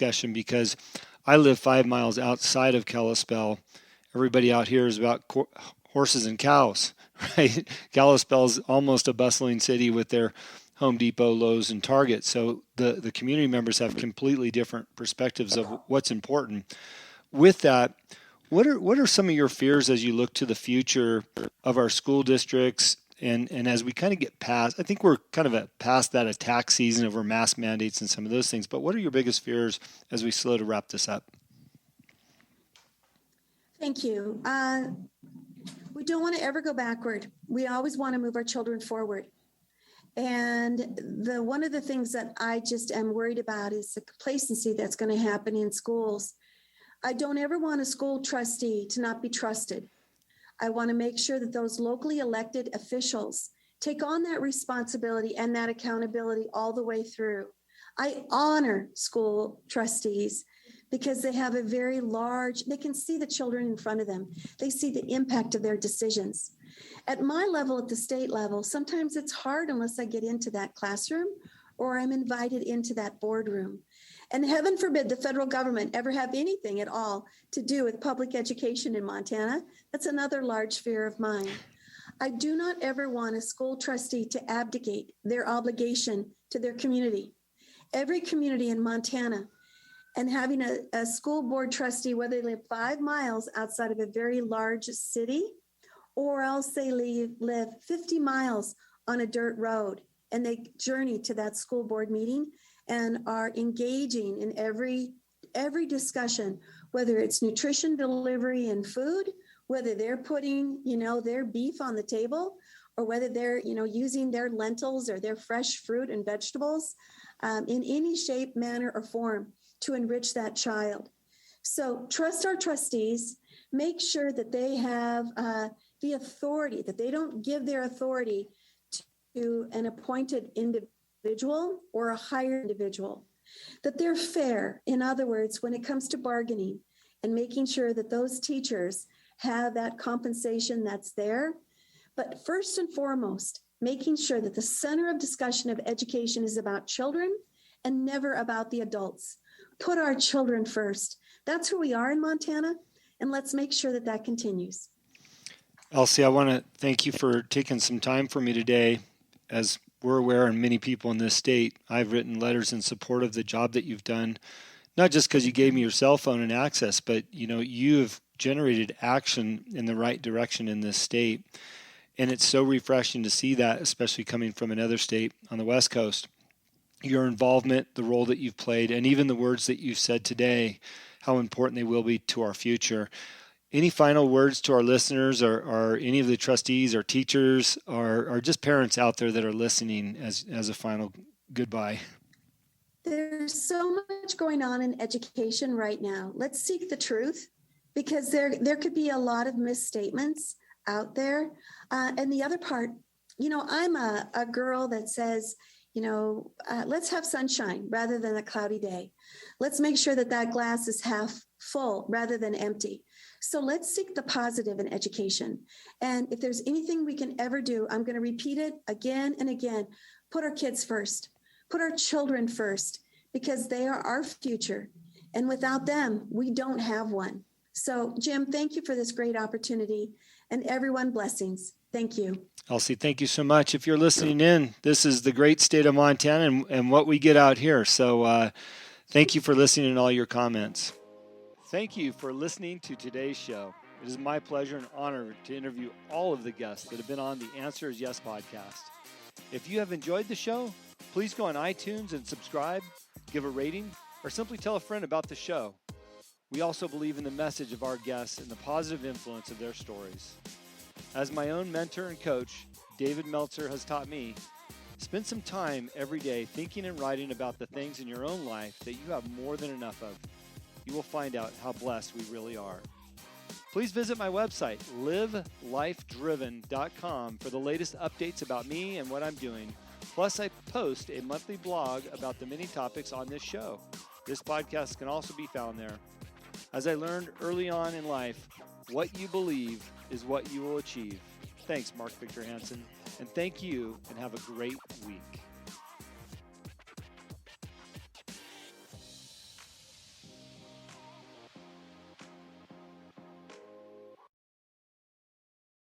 discussion because I live 5 miles outside of Kalispell. Everybody out here is about horses and cows, right? Kalispell is almost a bustling city with their Home Depot, Lowe's, and Target. So the community members have completely different perspectives of what's important. With that, what are some of your fears as you look to the future of our school districts? And as we kind of get past, I think we're kind of past that attack season over mask mandates and some of those things. But what are your biggest fears as we slow to wrap this up? Thank you. We don't want to ever go backward. We always want to move our children forward. And one of the things that I just am worried about is the complacency that's going to happen in schools. I don't ever want a school trustee to not be trusted. I want to make sure that those locally elected officials take on that responsibility and that accountability all the way through. I honor school trustees because they have a very large, they can see the children in front of them. They see the impact of their decisions. At my level, at the state level, sometimes it's hard unless I get into that classroom or I'm invited into that boardroom. And heaven forbid the federal government ever have anything at all to do with public education in Montana. That's another large fear of mine. I do not ever want a school trustee to abdicate their obligation to their community. Every community in Montana, and having a school board trustee, whether they live 5 miles outside of a very large city, or else they live 50 miles on a dirt road and they journey to that school board meeting and are engaging in every discussion, whether it's nutrition delivery and food, whether they're putting, their beef on the table, or whether they're, using their lentils or their fresh fruit and vegetables in any shape, manner, or form to enrich that child. So trust our trustees, make sure that they have the authority, that they don't give their authority to an appointed individual or a hired individual, that they're fair. In other words, when it comes to bargaining and making sure that those teachers have that compensation that's there. But first and foremost, making sure that the center of discussion of education is about children and never about the adults. Put our children first. That's who we are in Montana, and let's make sure that that continues. Elsie, I want to thank you for taking some time for me today. As we're aware, and many people in this state, I've written letters in support of the job that you've done, not just because you gave me your cell phone and access, but you've generated action in the right direction in this state. And it's so refreshing to see that, especially coming from another state on the West Coast. Your involvement, the role that you've played, and even the words that you've said today, how important they will be to our future. Any final words to our listeners or any of the trustees or teachers or just parents out there that are listening as a final goodbye? There's so much going on in education right now. Let's seek the truth, because there could be a lot of misstatements out there. And the other part, I'm a girl that says, let's have sunshine rather than a cloudy day. Let's make sure that glass is half full rather than empty. So let's seek the positive in education. And if there's anything we can ever do, I'm going to repeat it again and again. Put our kids first. Put our children first, because they are our future. And without them, we don't have one. So, Jim, thank you for this great opportunity. And everyone, blessings. Thank you. Elsie, thank you so much. If you're listening in, this is the great state of Montana and what we get out here. So thank you for listening and all your comments. Thank you for listening to today's show. It is my pleasure and honor to interview all of the guests that have been on the Answer is Yes podcast. If you have enjoyed the show, please go on iTunes and subscribe, give a rating, or simply tell a friend about the show. We also believe in the message of our guests and the positive influence of their stories. As my own mentor and coach, David Meltzer, has taught me, spend some time every day thinking and writing about the things in your own life that you have more than enough of. You will find out how blessed we really are. Please visit my website, livelifedriven.com, for the latest updates about me and what I'm doing. Plus, I post a monthly blog about the many topics on this show. This podcast can also be found there. As I learned early on in life, what you believe is what you will achieve. Thanks, Mark Victor Hansen, and thank you, and have a great week.